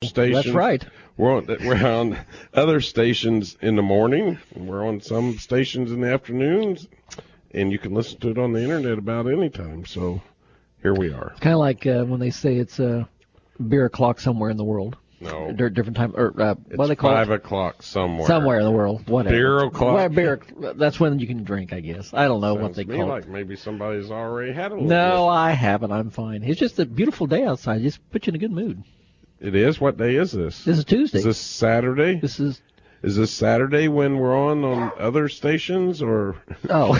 stations. That's right. We're on other stations in the morning. We're on some stations in the afternoons, and you can listen to it on the internet about any time. So here we are. It's kind of like when they say it's beer o'clock somewhere in the world. No. Different time, or what do they It's call 5 it? o'clock somewhere. Somewhere in the world, whatever. Beer o'clock? Well, beer, that's when you can drink, I guess. I don't know what they Sounds to me call like it. maybe somebody's already had a little No, bit. I haven't. I'm fine. It's just a beautiful day outside. Just put you in a good mood. It is? What day is this? This is Tuesday. Is this Saturday? Is this Saturday when we're on other stations, or oh.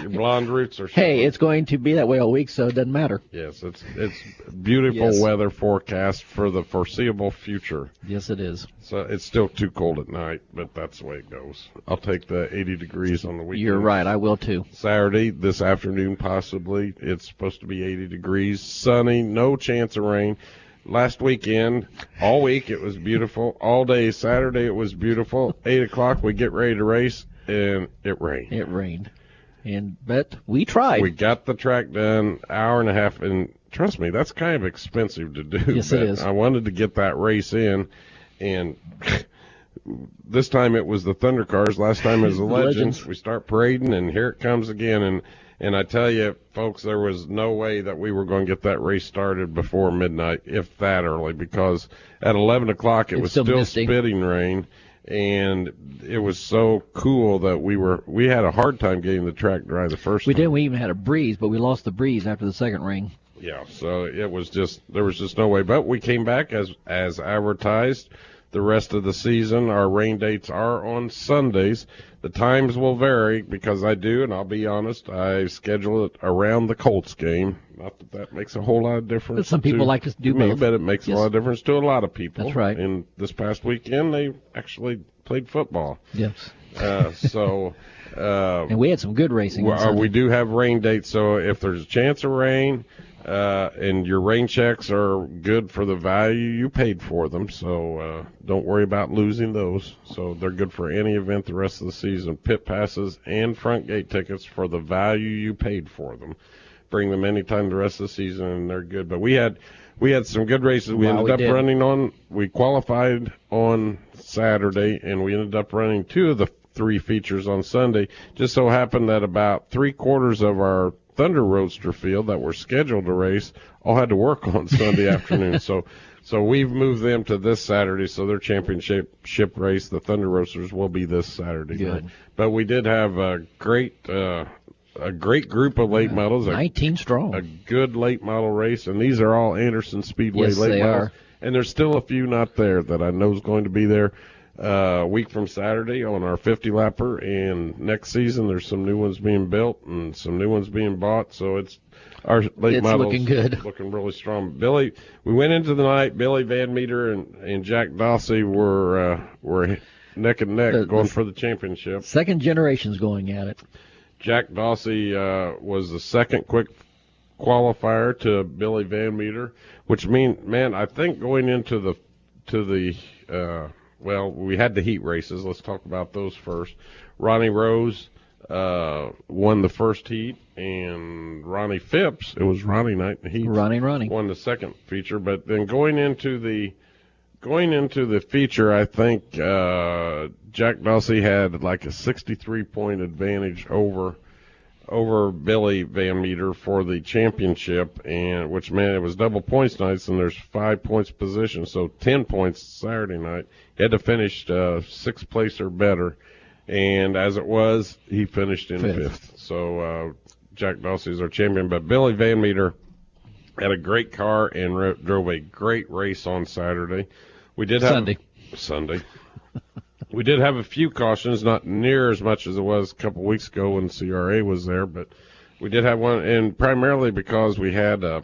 your blonde roots are? Hey, it's going to be that way all week, so it doesn't matter. Yes, it's beautiful Yes. weather forecast for the foreseeable future. Yes, it is. So it's still too cold at night, but that's the way it goes. I'll take the 80 degrees on the weekend. You're right. I will too. Saturday, this afternoon possibly, it's supposed to be 80 degrees, sunny, no chance of rain. Last weekend, all week it was beautiful. All day Saturday it was beautiful. 8 o'clock we get ready to race, and it rained. It rained. But we tried. We got the track done, hour and a half, and trust me, that's kind of expensive to do. Yes, it is. I wanted to get that race in, and this time it was the Thunder Cars. Last time it was the Legends. We start parading, and here it comes again. And I tell you, folks, there was no way that we were going to get that race started before midnight, if that early, because at 11 o'clock it was still misty. spitting rain. And it was so cool that we had a hard time getting the track dry the first We time. did. We even had a breeze, but we lost the breeze after the second ring. Yeah, so there was just no way. But we came back as advertised. The rest of the season, our rain dates are on Sundays. The times will vary because and I'll be honest, I schedule it around the Colts game. Not that makes a whole lot of difference. But some people like to do me, both. but it makes a lot of difference to a lot of people. That's right. And this past weekend, they actually played football. Yes. And we had some good racing. we do have rain dates, so if there's a chance of rain, and your rain checks are good for the value you paid for them, so don't worry about losing those. So they're good for any event the rest of the season. Pit passes and front gate tickets for the value you paid for them. Bring them anytime the rest of the season, and they're good. But we had some good races. We we qualified on Saturday, and we ended up running 2 of the 3 features on Sunday. Just so happened that about 3/4 of our Thunder Roadster field that were scheduled to race all had to work on Sunday afternoon. So we've moved them to this Saturday, so their championship race, the Thunder Roasters, will be this Saturday. Good. But we did have a great group of late models. 19 strong. A good late model race, and these are all Anderson Speedway Yes, late they models. are. And there's still a few not there that I know is going to be there a week from Saturday on our 50-lapper, and next season there's some new ones being built and some new ones being bought, so it's our late models looking good. looking really strong. We went into the night, Billy Van Meter and Jack Dossie were neck and neck going for the championship. Second generation's going at it. Jack Dossie was the second quick qualifier to Billy Van Meter, which I think going into we had the heat races. Let's talk about those first. Ronnie Rose won the first heat, and Ronnie Phipps, it was Ronnie night in the heat. Ronnie. Won the second feature, but then going into the feature, I think Jack Dossie had like a 63-point advantage over Billy Van Meter for the championship, and which meant it was double points nights, and there's 5 points position, so 10 points Saturday night. He had to finish 6th place or better, and as it was, he finished in fifth. So Jack Dossie is our champion, but Billy Van Meter had a great car and drove a great race on Saturday. We did have Sunday. We did have a few cautions, not near as much as it was a couple weeks ago when CRA was there, but we did have one, and primarily because we had a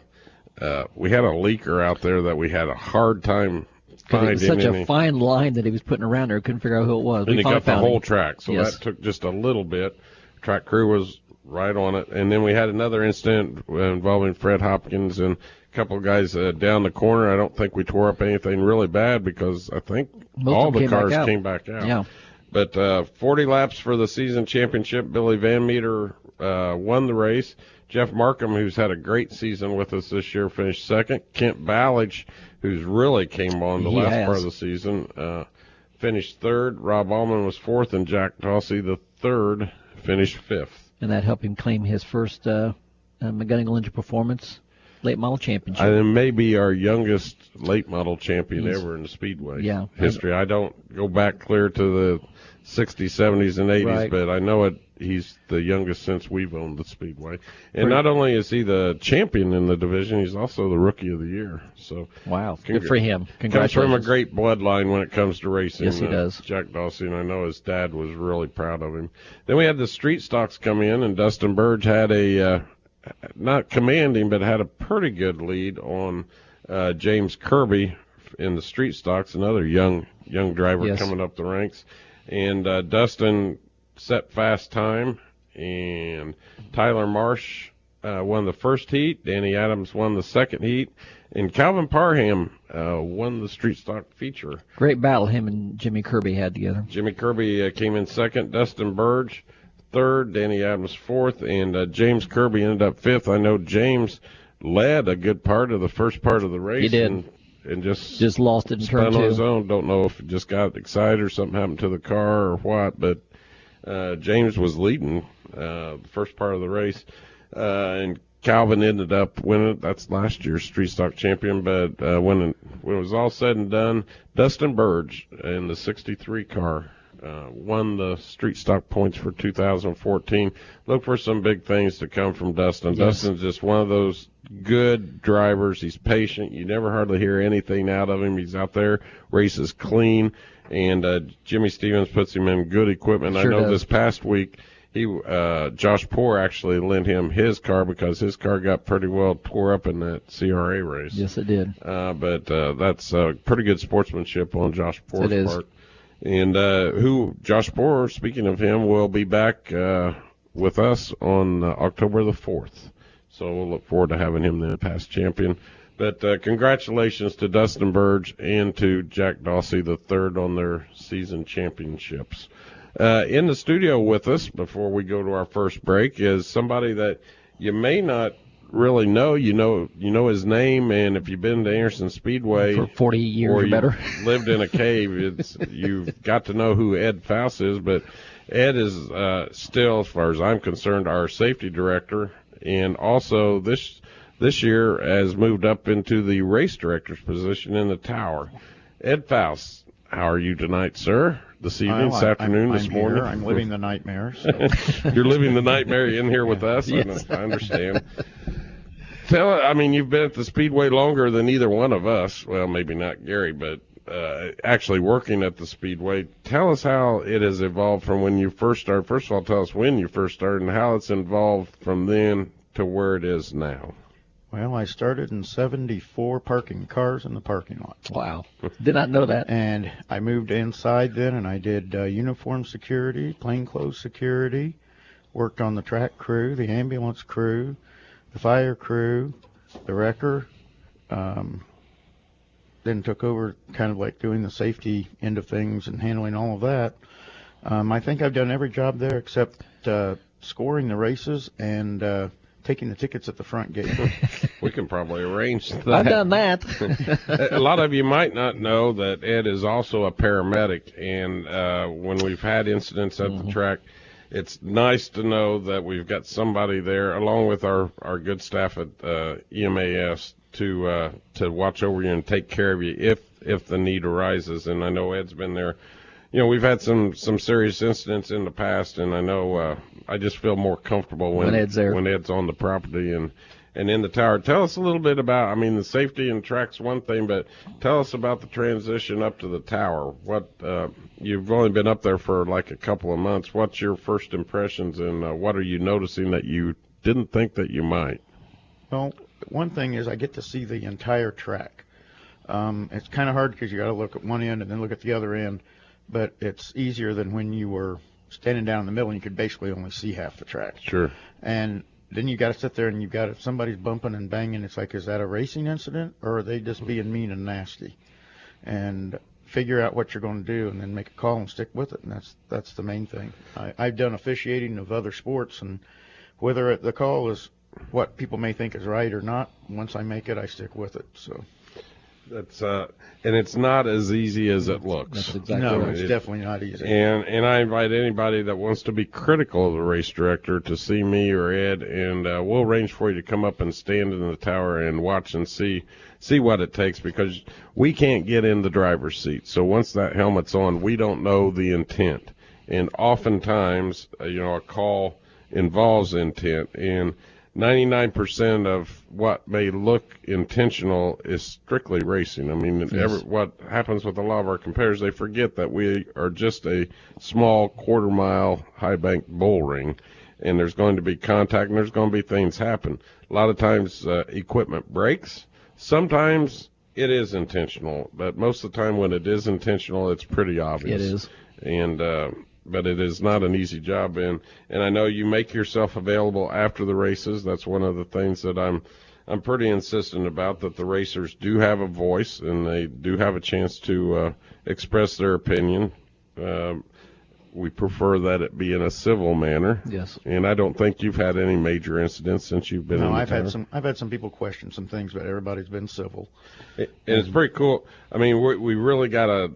leaker out there that we had a hard time finding. It was such a fine line that he was putting around there, couldn't figure out who it was. And he got the whole track, so Yes. that took just a little bit. Track crew was right on it, and then we had another incident involving Fred Hopkins and a couple of guys down the corner. I don't think we tore up anything really bad because I think all the cars came back out. Yeah. But 40 laps for the season championship. Billy Van Meter won the race. Jeff Markham, who's had a great season with us this year, finished second. Kent Ballage, who's really came on the last part of the season, finished third. Rob Allman was fourth, and Jack Dawsey, the third, finished fifth. And that helped him claim his first McGonigal Engine Performance late model championship. And maybe our youngest late model champion ever in the Speedway history. I don't go back clear to the 60s, 70s, and 80s, but I know he's the youngest since we've owned the Speedway. And not only is he the champion in the division, he's also the Rookie of the Year. So wow, good for him. Congratulations. Comes from a great bloodline when it comes to racing. Yes, he does. Jack Dawsey, and I know his dad was really proud of him. Then we had the street stocks come in, and Dustin Burge had a not commanding, but had a pretty good lead on James Kirby in the street stocks, another young driver coming up the ranks. And Dustin set fast time, and Tyler Marsh won the first heat. Danny Adams won the second heat, and Calvin Parham won the street stock feature. Great battle him and Jimmy Kirby had together. Jimmy Kirby came in second, Dustin Burge third, Danny Adams fourth, and James Kirby ended up fifth. I know James led a good part of the first part of the race. He did. And just lost it in turn two. On his own. Don't know if he just got excited or something happened to the car or what, but James was leading the first part of the race, and Calvin ended up winning. That's last year's street stock champion. But when it was all said and done, Dustin Burge in the 63 car won the street stock points for 2014. Look for some big things to come from Dustin. Yes. Dustin's just one of those good drivers. He's patient. You never hardly hear anything out of him. He's out there, races clean, and Jimmy Stevens puts him in good equipment. Sure I know does. This past week, Josh Poore actually lent him his car because his car got pretty well tore up in that CRA race. Yes, it did. But that's pretty good sportsmanship on Josh Poore's part. And Josh Poore, speaking of him, will be back with us on October the 4th. So we'll look forward to having him then, past champion. But congratulations to Dustin Burge and to Jack Dawsey, the third on their season championships. In the studio with us, before we go to our first break, is somebody that you may not really know. You know his name, and if you've been to Anderson Speedway for 40 years or better, lived in a cave, you've got to know who Ed Faust is. But Ed is still, as far as I'm concerned, our safety director, and also this year has moved up into the race director's position in the tower. Ed Faust, how are you tonight, sir? This evening, this afternoon, this morning? I'm living the nightmare. So. You're living the nightmare in here with us? Yes. I understand. You've been at the Speedway longer than either one of us. Well, maybe not Gary, but actually working at the Speedway. Tell us how it has evolved from when you first started. First of all, tell us when you first started and how it's evolved from then to where it is now. Well, I started in 74 parking cars in the parking lot. Wow. Did not know that. And I moved inside then, and I did uniform security, plainclothes security, worked on the track crew, the ambulance crew, the fire crew, the wrecker, then took over kind of like doing the safety end of things and handling all of that. I think I've done every job there except scoring the races and taking the tickets at the front gate. We can probably arrange that. I've done that. A lot of you might not know that Ed is also a paramedic, and when we've had incidents at the track, it's nice to know that we've got somebody there, along with our good staff at EMAS, to watch over you and take care of you if the need arises. And I know Ed's been there. You know, we've had some serious incidents in the past, and I know I just feel more comfortable when Ed's there. When Ed's on the property and in the tower. Tell us a little bit about, the safety and track's one thing, but tell us about the transition up to the tower. What you've only been up there for like a couple of months. What's your first impressions, and what are you noticing that you didn't think that you might? Well, one thing is I get to see the entire track. It's kind of hard because you got to look at one end and then look at the other end, but it's easier than when you were standing down in the middle and you could basically only see half the track. Sure. And then you got to sit there and if somebody's bumping and banging, it's like, is that a racing incident or are they just being mean and nasty? And figure out what you're going to do and then make a call and stick with it. And that's the main thing. I've done officiating of other sports, and whether the call is what people may think is right or not. Once I make it, I stick with it. So That's and it's not as easy as it looks. That's exactly no, right. it's definitely not easy. And I invite anybody that wants to be critical of the race director to see me or Ed, and we'll arrange for you to come up and stand in the tower and watch and see what it takes, because we can't get in the driver's seat. So once that helmet's on, we don't know the intent. And oftentimes, a call involves intent, and 99% of what may look intentional is strictly racing. I mean, what happens with a lot of our competitors, they forget that we are just a small quarter-mile high-banked bull ring, and there's going to be contact, and there's going to be things happen. A lot of times equipment breaks. Sometimes it is intentional, but most of the time when it is intentional, it's pretty obvious. It is. And but it is not an easy job, and I know you make yourself available after the races. That's one of the things that I'm pretty insistent about, that the racers do have a voice and they do have a chance to express their opinion. We prefer that it be in a civil manner. Yes. And I don't think you've had any major incidents since you've been in the tower. I've had some people question some things, but everybody's been civil. And it's pretty cool. I mean, we really got a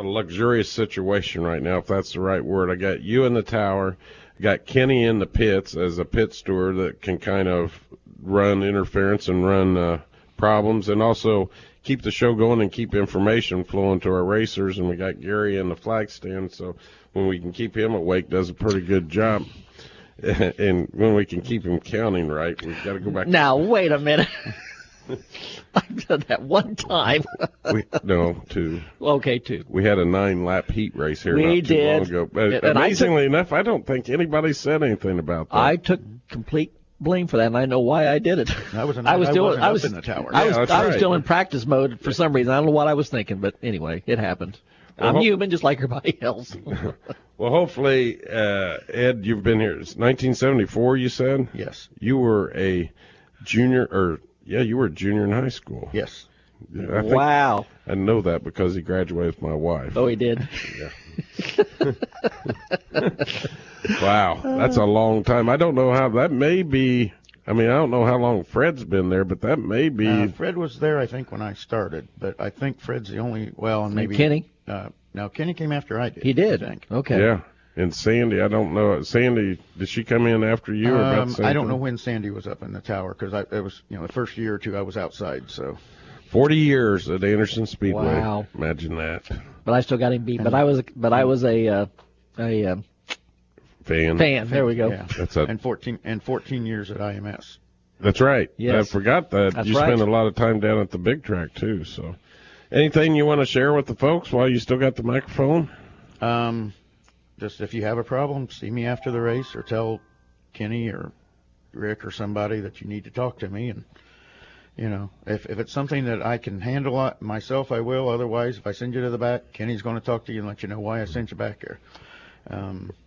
luxurious situation right now, if that's the right word. I got you in the tower, I got Kenny in the pits as a pit steward that can kind of run interference and run problems, and also keep the show going and keep information flowing to our racers. And we got Gary in the flag stand, so when we can keep him awake, does a pretty good job. And when we can keep him counting right, we've got to go back. Now, wait a minute. I've done that one time. Two. Okay, two. We had a 9-lap heat race here We not too long did. ago. But And amazingly enough, I don't think anybody said anything about that. I took complete blame for that, and I know why I did it. I was in I was in the tower. I was right. still in practice mode for some reason. I don't know what I was thinking, but anyway, it happened. Well, I'm human, just like everybody else. Well, hopefully, Ed, you've been here. It's 1974, you said? Yes. You were a junior, you were a junior in high school. Yes. Yeah, Wow. I know that because he graduated with my wife. Oh, he did. Yeah. Wow, that's a long time. I don't know how that may be. I mean, I don't know how long Fred's been there, but that may be. Fred was there, I think, when I started, but I think Fred's the only. Well, and maybe Kenny. No, Kenny came after I did. He did. I think. Okay. Yeah. And Sandy, I don't know. Sandy, did she come in after you or about the same I don't time? know when Sandy was up in the tower, because it was, the first year or two I was outside. So 40 years at Anderson Speedway. Wow. Imagine that. But I still got him beat. But I was a Fan. fan. There we go. yeah, That's and 14 years at IMS. That's right. Yes. I forgot that. That's you right. spend a lot of time down at the big track too. So, anything you want to share with the folks while you still got the microphone? Just if you have a problem, see me after the race, or tell Kenny or Rick or somebody that you need to talk to me. And if it's something that I can handle myself, I will. Otherwise, if I send you to the back, Kenny's going to talk to you and let you know why I sent you back there.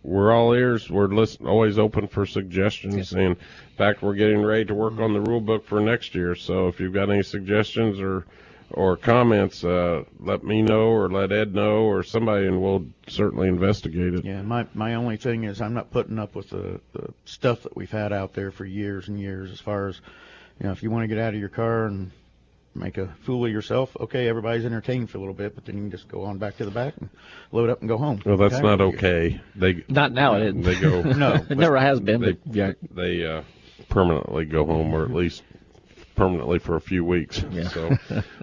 We're all ears. We're always open for suggestions. Yes. And in fact, we're getting ready to work on the rule book for next year. So if you've got any suggestions or comments, let me know or let Ed know or somebody, and we'll certainly investigate it. Yeah, my only thing is I'm not putting up with the stuff that we've had out there for years and years. As far as, if you want to get out of your car and make a fool of yourself, okay, everybody's entertained for a little bit, but then you can just go on back to the back and load up and go home. Well, that's not okay. Not now. It isn't. They go. No, It never has been. They, But yeah. they permanently go home, or at least permanently for a few weeks. Yeah. So,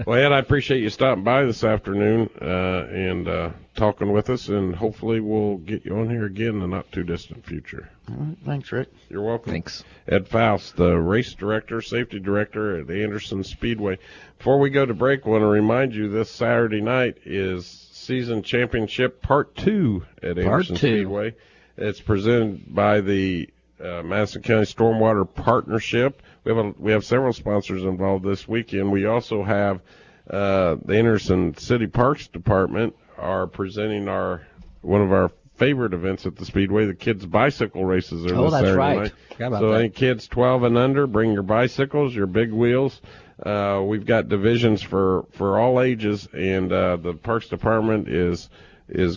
well, Ed, I appreciate you stopping by this afternoon and talking with us, and hopefully we'll get you on here again in the not too distant future. All right, thanks, Rick. You're welcome. Thanks. Ed Faust, the race director, safety director at Anderson Speedway. Before we go to break, I want to remind you this Saturday night is season championship part 2 at Anderson Speedway. It's presented by the Madison County Stormwater Partnership. We have several sponsors involved this weekend. We also have the Anderson City Parks Department are presenting one of our favorite events at the Speedway. The kids' bicycle races are this that's Saturday right. night. Forgot about So that. any kids 12 and under, bring your bicycles, your big wheels. We've got divisions for all ages, and the Parks Department is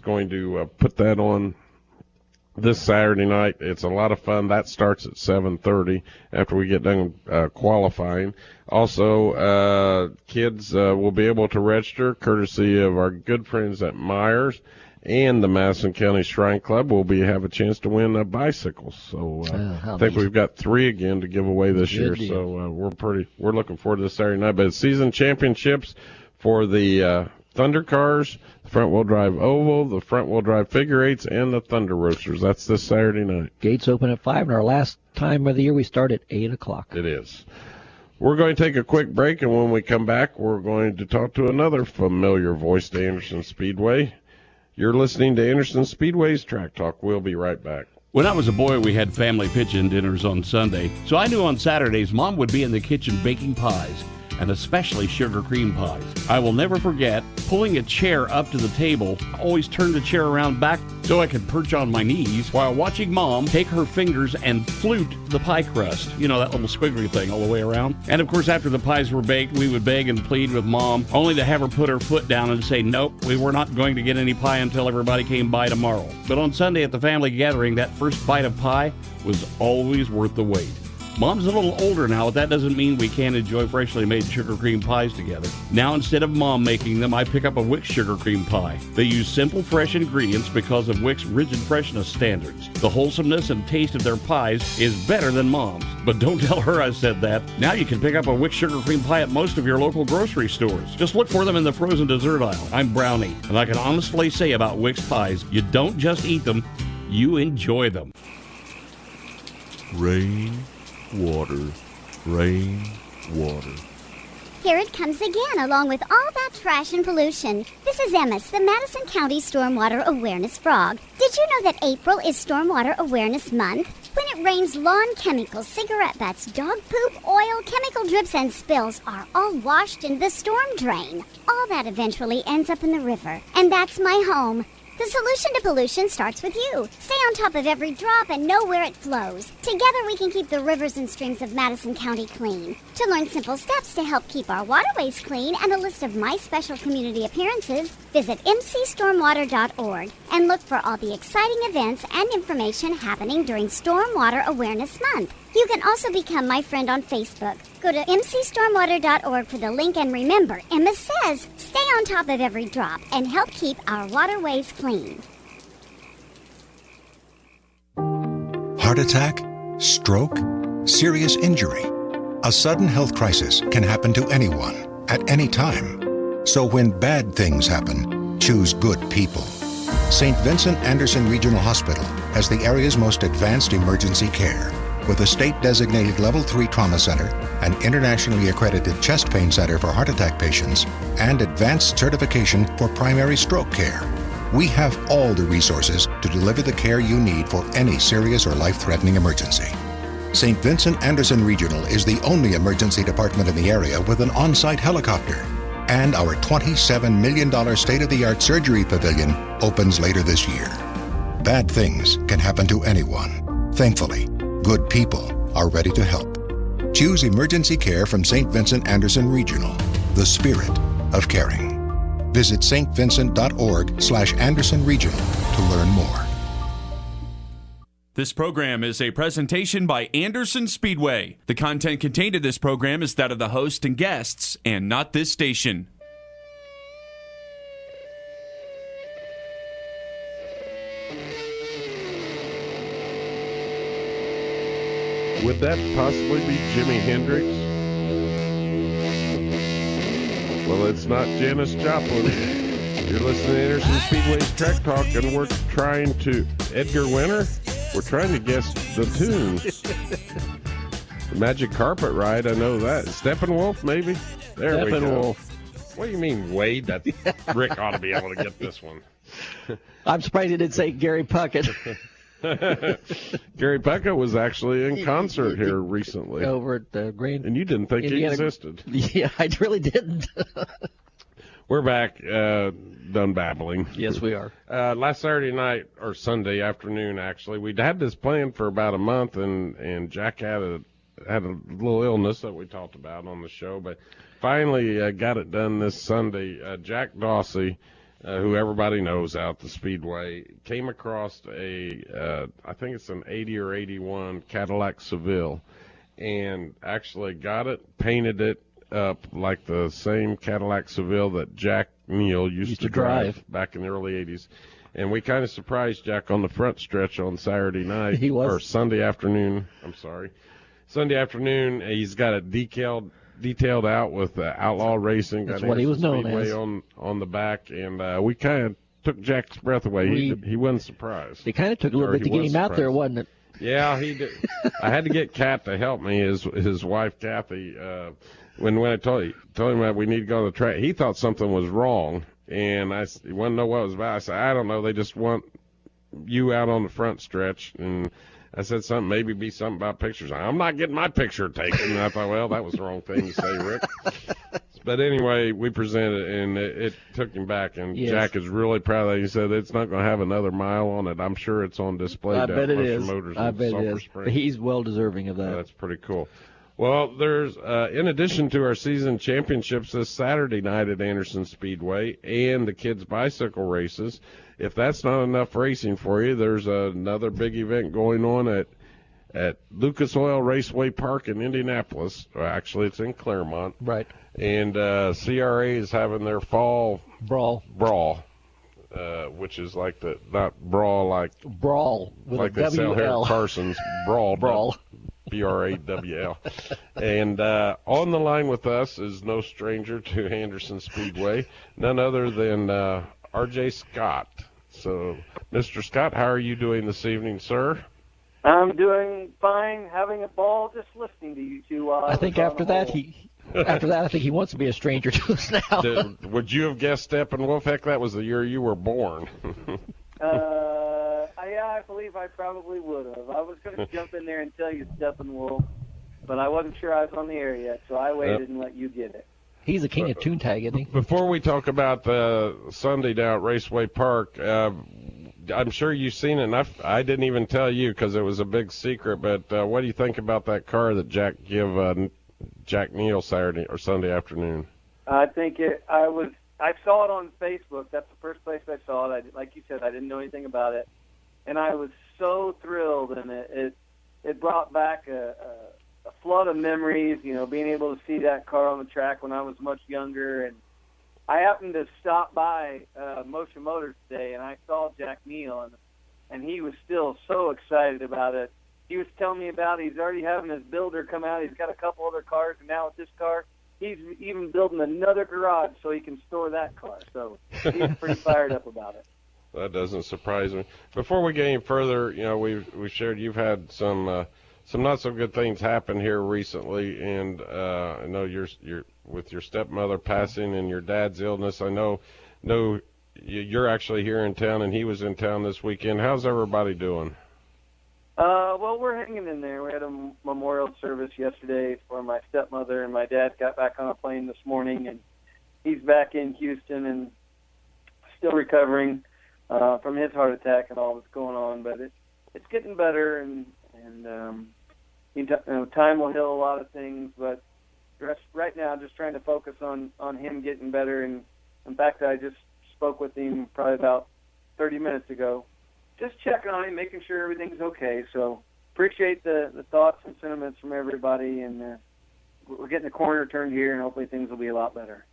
going to put that on this Saturday night. It's a lot of fun. That starts at 7:30 after we get done qualifying. Also, kids will be able to register courtesy of our good friends at Myers, and the Madison County Shrine Club will have a chance to win bicycles. So I think we've got 3 again to give away this year. Deal. So we're looking forward to this Saturday night. But it's season championships for the Thunder Cars, the front-wheel drive oval, the front-wheel drive figure eights, and the Thunder Roasters. That's this Saturday night. Gates open at 5, and our last time of the year we start at 8 o'clock. It is. We're going to take a quick break, and when we come back, we're going to talk to another familiar voice to Anderson Speedway. You're listening to Anderson Speedway's Track Talk. We'll be right back. When I was a boy, we had family pitch-in dinners on Sunday, so I knew on Saturdays Mom would be in the kitchen baking pies, and especially sugar cream pies. I will never forget pulling a chair up to the table. I always turned the chair around back so I could perch on my knees while watching Mom take her fingers and flute the pie crust. You know, that little squiggly thing all the way around. And of course, after the pies were baked, we would beg and plead with Mom, only to have her put her foot down and say, nope, we were not going to get any pie until everybody came by tomorrow. But on Sunday at the family gathering, that first bite of pie was always worth the wait. Mom's a little older now, but that doesn't mean we can't enjoy freshly made sugar cream pies together. Now, instead of Mom making them, I pick up a Wix sugar cream pie. They use simple, fresh ingredients because of Wix rigid freshness standards. The wholesomeness and taste of their pies is better than Mom's. But don't tell her I said that. Now you can pick up a Wix sugar cream pie at most of your local grocery stores. Just look for them in the frozen dessert aisle. I'm Brownie, and I can honestly say about Wix pies, you don't just eat them, you enjoy them. Rain, water, rain, water. Here it comes again, along with all that trash and pollution. This is Emmis, the Madison County Stormwater Awareness Frog. Did you know that April is Stormwater Awareness Month? When it rains, lawn chemicals, cigarette butts, dog poop, oil, chemical drips, and spills are all washed in the storm drain. All that eventually ends up in the river, and that's my home. The solution to pollution starts with you. Stay on top of every drop and know where it flows. Together we can keep the rivers and streams of Madison County clean. To learn simple steps to help keep our waterways clean and a list of my special community appearances, visit mcstormwater.org and look for all the exciting events and information happening during Stormwater Awareness Month. You can also become my friend on Facebook. Go to mcstormwater.org for the link, and remember, Emma says, stay on top of every drop and help keep our waterways clean. Heart attack, stroke, serious injury. A sudden health crisis can happen to anyone at any time. So when bad things happen, choose good people. St. Vincent Anderson Regional Hospital has the area's most advanced emergency care, with a state-designated Level 3 trauma center, an internationally accredited chest pain center for heart attack patients, and advanced certification for primary stroke care. We have all the resources to deliver the care you need for any serious or life-threatening emergency. St. Vincent Anderson Regional is the only emergency department in the area with an on-site helicopter. And our $27 million state-of-the-art surgery pavilion opens later this year. Bad things can happen to anyone. Thankfully, good people are ready to help. Choose emergency care from St. Vincent Anderson Regional, the spirit of caring. Visit stvincent.org/Anderson Regional to learn more. This program is a presentation by Anderson Speedway. The content contained in this program is that of the host and guests, and not this station. Would that possibly be Jimi Hendrix? Well, it's not Janis Joplin. You're listening to Anderson Speedway's Track Talk, and we're trying to... Edgar Winter? We're trying to guess the tunes. The Magic Carpet Ride, I know that. Steppenwolf, maybe? There we go. Steppenwolf. What do you mean, Wade? That Rick ought to be able to get this one. I'm surprised he didn't say Gary Puckett. Gary Puckett was actually in concert here recently. Over at the Green. And you didn't think he existed. Yeah, I really didn't. We're back, done babbling. Yes, we are. Last Saturday night, or Sunday afternoon, actually, we'd had this planned for about a month, and Jack had a little illness that we talked about on the show, but finally got it done this Sunday. Jack Dawsey who everybody knows out the Speedway, came across I think it's an 80 or 81 Cadillac Seville, and actually got it, painted it up like the same Cadillac Seville that Jack Neal used to drive back in the early 80s. And we kind of surprised Jack on the front stretch on Saturday night. He was. Or Sunday afternoon. I'm sorry. Sunday afternoon, he's got it detailed out with Outlaw Racing. That's what he was known Speedway as. on the back, and we kind of took Jack's breath away. He wasn't surprised. It kind of took a little bit to get him out there, wasn't it? Yeah, he did. I had to get Kat to help me, his wife Kathy. When I told him that we need to go to the track, he thought something was wrong, and he wanted to know what it was about. I said, I don't know. They just want you out on the front stretch, and I said maybe be something about pictures. I'm not getting my picture taken. And I thought, well, that was the wrong thing to say, Rick. But anyway, we presented, and it took him back, and yes. Jack is really proud of that. He said it's not going to have another mile on it. I'm sure it's on display. I bet it is. Motors I bet it is. Springs. He's well deserving of that. That's pretty cool. Well, there's in addition to our season championships this Saturday night at Anderson Speedway and the kids' bicycle races, if that's not enough racing for you, there's another big event going on at Lucas Oil Raceway Park in Indianapolis. Well, actually, it's in Claremont. Right. And CRA is having their fall brawl, which is like not brawl like brawl with like a they sell here WL. at Carson's brawl. BRAWL. And on the line with us is no stranger to Anderson Speedway, none other than R.J. Scott. So, Mr. Scott, how are you doing this evening, sir? I'm doing fine, having a ball, just listening to you two. I think after that, I think he wants to be a stranger to us now. Would you have guessed Steppenwolf? Heck, that was the year you were born. Yeah, I believe I probably would have. I was going to jump in there and tell you Steppenwolf, but I wasn't sure I was on the air yet, so I waited and let you get it. He's the king of Toontag, isn't he? Before we talk about the Sunday down at Raceway Park, I'm sure you've seen it, and I didn't even tell you because it was a big secret, but what do you think about that car that Jack gave Jack Neal Saturday or Sunday afternoon? I think I saw it on Facebook. That's the first place I saw it. Like you said, I didn't know anything about it. And I was so thrilled, and it brought back a flood of memories, being able to see that car on the track when I was much younger. And I happened to stop by Motion Motors today, and I saw Jack Neal, and he was still so excited about it. He was telling me about it. He's already having his builder come out. He's got a couple other cars, and now with this car, he's even building another garage so he can store that car. So he's pretty fired up about it. That doesn't surprise me. Before we get any further, we shared you've had some not so good things happen here recently, and I know you're with your stepmother passing and your dad's illness. I know you're actually here in town, and he was in town this weekend. How's everybody doing? Well, we're hanging in there. We had a memorial service yesterday for my stepmother, and my dad got back on a plane this morning, and he's back in Houston and still recovering from his heart attack and all that's going on. But it's getting better, and time will heal a lot of things. But right now, just trying to focus on him getting better. And in fact, I just spoke with him probably about 30 minutes ago, just checking on him, making sure everything's okay. So appreciate the thoughts and sentiments from everybody, and we're getting the corner turned here, and hopefully things will be a lot better.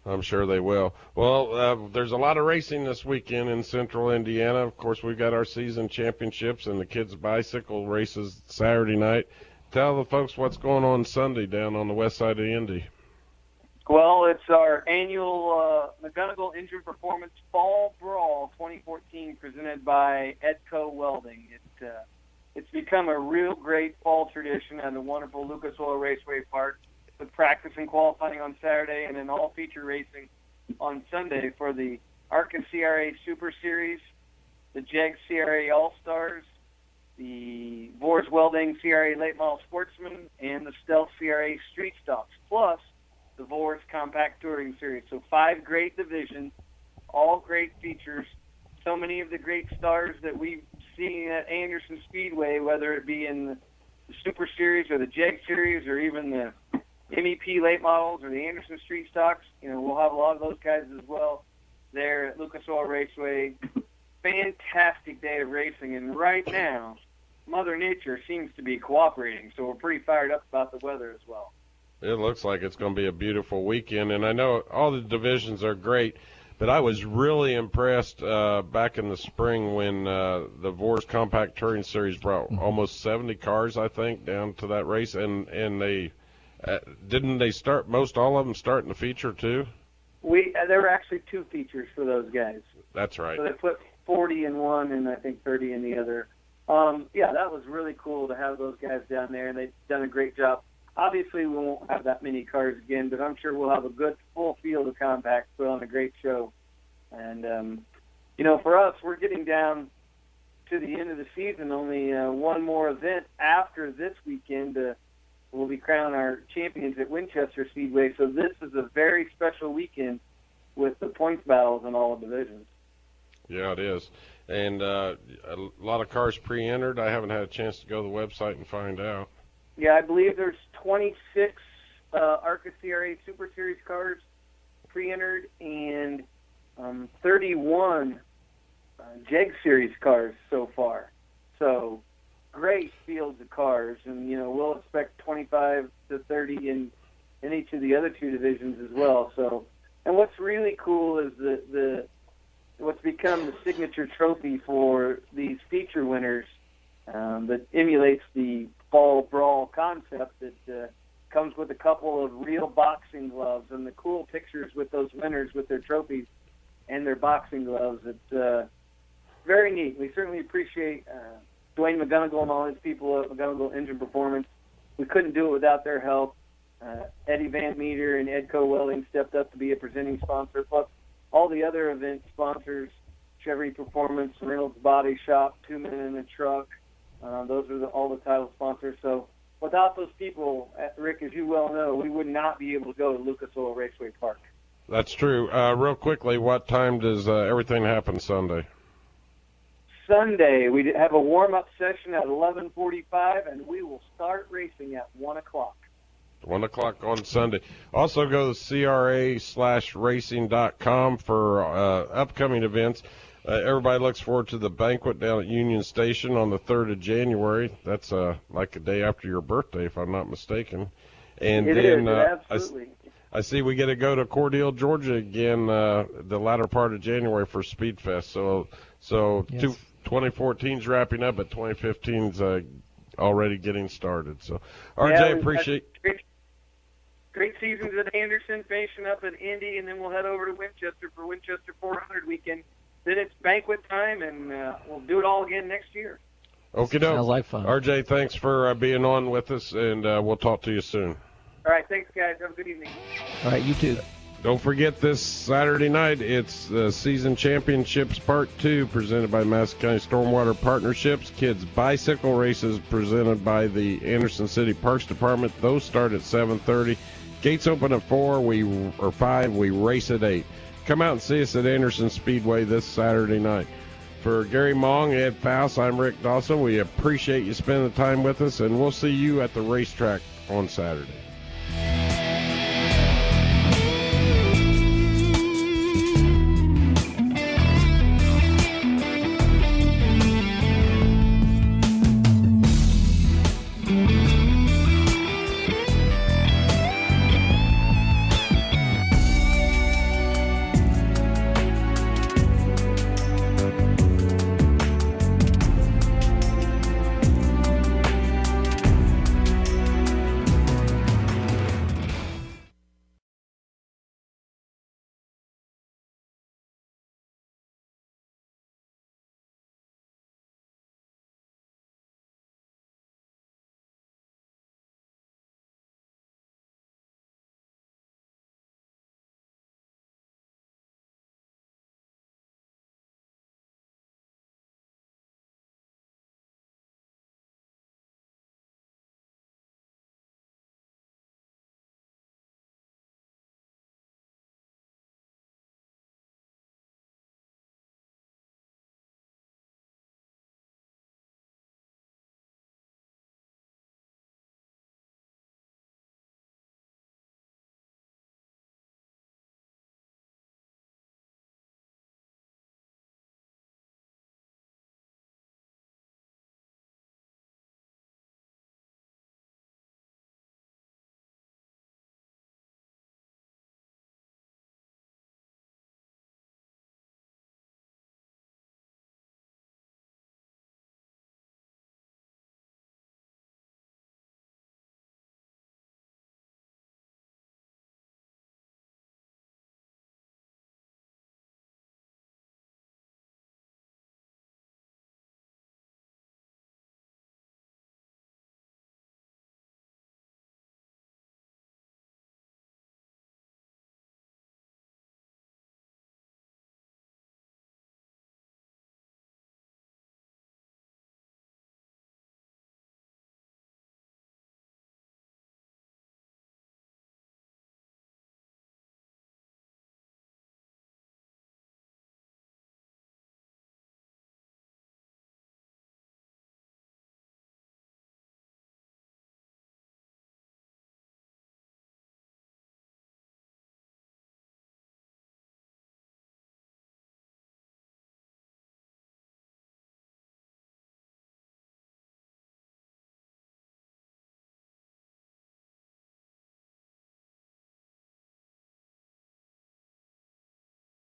I'm sure they will. Well, there's a lot of racing this weekend in Central Indiana. Of course, we've got our season championships and the kids' bicycle races Saturday night. Tell the folks what's going on Sunday down on the west side of the Indy. Well, it's our annual McGonigal Engine Performance Fall Brawl 2014 presented by Edco Welding. It's become a real great fall tradition at the wonderful Lucas Oil Raceway Park, with practice and qualifying on Saturday and then all-feature racing on Sunday for the Arca CRA Super Series, the JEG CRA All-Stars, the Vors Welding CRA Late Model Sportsman, and the Stealth CRA Street Stocks, plus the Vors Compact Touring Series. So 5 great divisions, all great features. So many of the great stars that we've seen at Anderson Speedway, whether it be in the Super Series or the JEG Series or even the MEP late models or the Anderson Street Stocks, we'll have a lot of those guys as well. there at Lucas Oil Raceway. Fantastic day of racing, and right now, Mother Nature seems to be cooperating, so we're pretty fired up about the weather as well. It looks like it's going to be a beautiful weekend, and I know all the divisions are great, but I was really impressed back in the spring when the Vors Compact Touring Series brought almost 70 cars, I think, down to that race, and they didn't they start most all of them start in the feature too? There were actually 2 features for those guys. That's right. So they put 40 in one and I think 30 in the other. Yeah, that was really cool to have those guys down there, and they've done a great job. Obviously, we won't have that many cars again, but I'm sure we'll have a good full field of compacts, put on a great show. And, for us, we're getting down to the end of the season. Only one more event after this weekend. We'll be crowning our champions at Winchester Speedway. So this is a very special weekend with the points battles in all divisions. Yeah, it is. And a lot of cars pre-entered. I haven't had a chance to go to the website and find out. Yeah, I believe there's 26 ARCA CRA Super Series cars pre-entered and 31 JEG Series cars so far. So great fields of cars, and we'll expect 25 to 30 in each of the other 2 divisions as well. So, and what's really cool is what's become the signature trophy for these feature winners that emulates the Fall Brawl concept that comes with a couple of real boxing gloves and the cool pictures with those winners with their trophies and their boxing gloves. It's very neat. We certainly appreciate Dwayne McGonigal and all his people at McGonigal Engine Performance. We couldn't do it without their help. Eddie Van Meter and Edco Welding stepped up to be a presenting sponsor, plus all the other event sponsors, Chevy Performance, Reynolds Body Shop, 2 Men in a Truck. Those are all the title sponsors. So without those people, Rick, as you well know, we would not be able to go to Lucas Oil Raceway Park. That's true. Real quickly, what time does everything happen Sunday? Sunday, we have a warm-up session at 11:45, and we will start racing at 1 o'clock. 1 o'clock on Sunday. Also go to CRA/racing.com for upcoming events. Everybody looks forward to the banquet down at Union Station on the 3rd of January. That's like a day after your birthday, if I'm not mistaken. And it then is, absolutely. I see we get to go to Cordele, Georgia again the latter part of January for Speedfest. So yes. 2014's wrapping up, but 2015's already getting started. So, RJ, appreciate. Great seasons at Anderson, finishing up at Indy, and then we'll head over to Winchester for Winchester 400 weekend. Then it's banquet time, and we'll do it all again next year. Okie doke. Sounds like fun. RJ, thanks for being on with us, and we'll talk to you soon. All right, thanks, guys. Have a good evening. All right, you too. Don't forget this Saturday night, it's the Season Championships Part 2 presented by Madison County Stormwater Partnerships. Kids bicycle races presented by the Anderson City Parks Department. Those start at 7:30. Gates open at 4 or 5. We race at 8. Come out and see us at Anderson Speedway this Saturday night. For Gary Mong, Ed Faust, I'm Rick Dawson. We appreciate you spending the time with us, and we'll see you at the racetrack on Saturday.